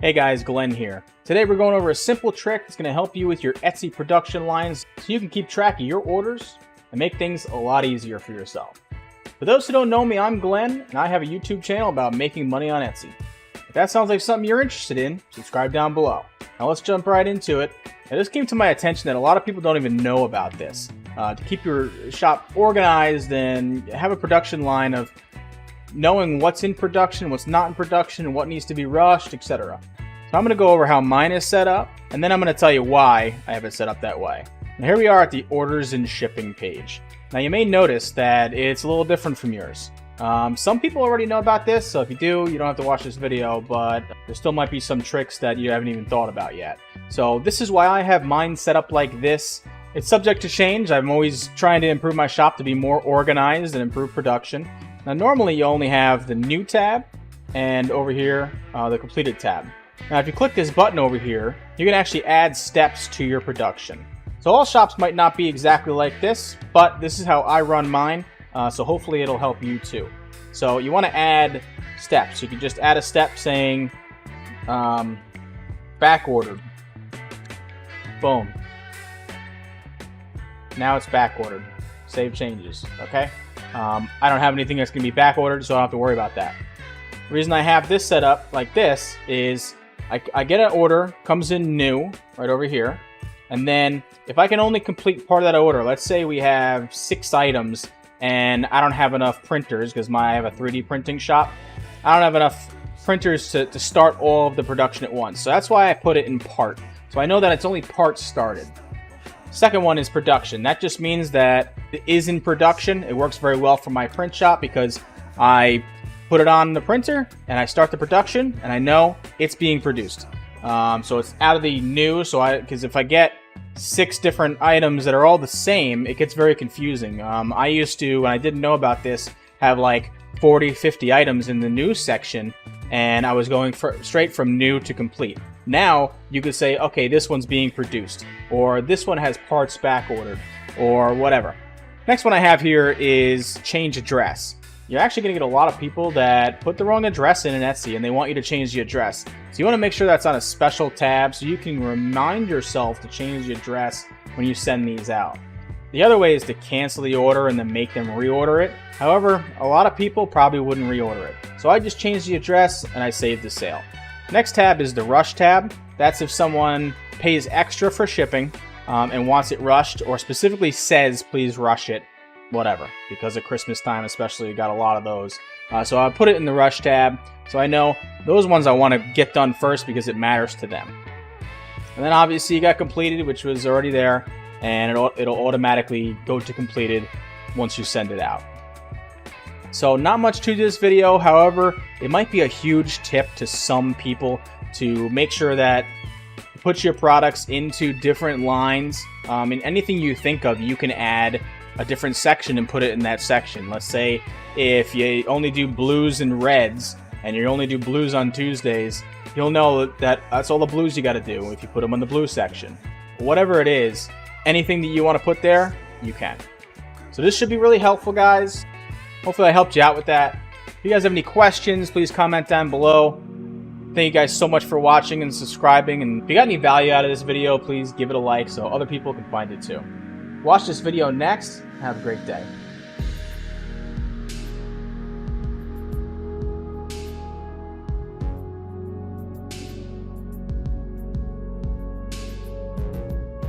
Hey guys, Glenn here. Today we're going over a simple trick that's going to help you with your Etsy production lines so you can keep track of your orders and make things a lot easier for yourself. For those who don't know me, I'm Glenn, and I have a YouTube channel about making money on Etsy. If that sounds like something you're interested in, subscribe down below. Now let's jump right into it. Now, this came to my attention that a lot of people don't even know about this. To keep your shop organized and have a production line of knowing what's in production, what's not in production, and what needs to be rushed, etc. So I'm going to go over how mine is set up, and then I'm going to tell you why I have it set up that way. Now here we are at the orders and shipping page. Now you may notice that it's a little different from yours. Some people already know about this, so if you do, you don't have to watch this video, but there still might be some tricks that you haven't even thought about yet. So this is why I have mine set up like this. It's subject to change. I'm always trying to improve my shop to be more organized and improve production. Now normally you only have the new tab and over here the completed tab. Now if you click this button over here, you can actually add steps to your production. So all shops might not be exactly like this, but this is how I run mine, so hopefully it'll help you too. So you want to add steps. You can just add a step saying back ordered. Boom. Now it's back ordered. Save changes, okay? I don't have anything that's going to be back ordered, so I don't have to worry about that. The reason I have this set up like this is I get an order, comes in new, right over here, and then if I can only complete part of that order, let's say we have 6 items, and I don't have enough printers, because I have a 3D printing shop, I don't have enough printers to start all of the production at once, so that's why I put it in part, so I know that it's only part started. Second one is production. That just means that it is in production. It works very well for my print shop because I put it on the printer and I start the production and I know it's being produced. So it's out of the new, because if I get 6 different items that are all the same, it gets very confusing. I used to, when I didn't know about this, have like 40, 50 items in the new section, and I was going straight from new to complete. Now you could say, okay, this one's being produced, or this one has parts back ordered, or whatever. Next one I have here is change address. You're actually going to get a lot of people that put the wrong address in Etsy and they want you to change the address. So you want to make sure that's on a special tab so you can remind yourself to change the address when you send these out. The other way is to cancel the order and then make them reorder it. However, a lot of people probably wouldn't reorder it. So I just changed the address and I saved the sale. Next tab is the rush tab. That's if someone pays extra for shipping and wants it rushed, or specifically says please rush it, whatever, because of Christmas time especially, you got a lot of those. So I put it in the rush tab so I know those ones I want to get done first because it matters to them. And then obviously you got completed, which was already there, and it'll automatically go to completed once you send it out. So not much to this video, however, it might be a huge tip to some people to make sure that you put your products into different lines. In anything you think of, you can add a different section and put it in that section. Let's say if you only do blues and reds, and you only do blues on Tuesdays, you'll know that that's all the blues you got to do if you put them in the blue section. Whatever it is, anything that you want to put there, you can. So this should be really helpful, guys. Hopefully I helped you out with that. If you guys have any questions, please comment down below. Thank you guys so much for watching and subscribing. And if you got any value out of this video, please give it a like so other people can find it too. Watch this video next. Have a great day.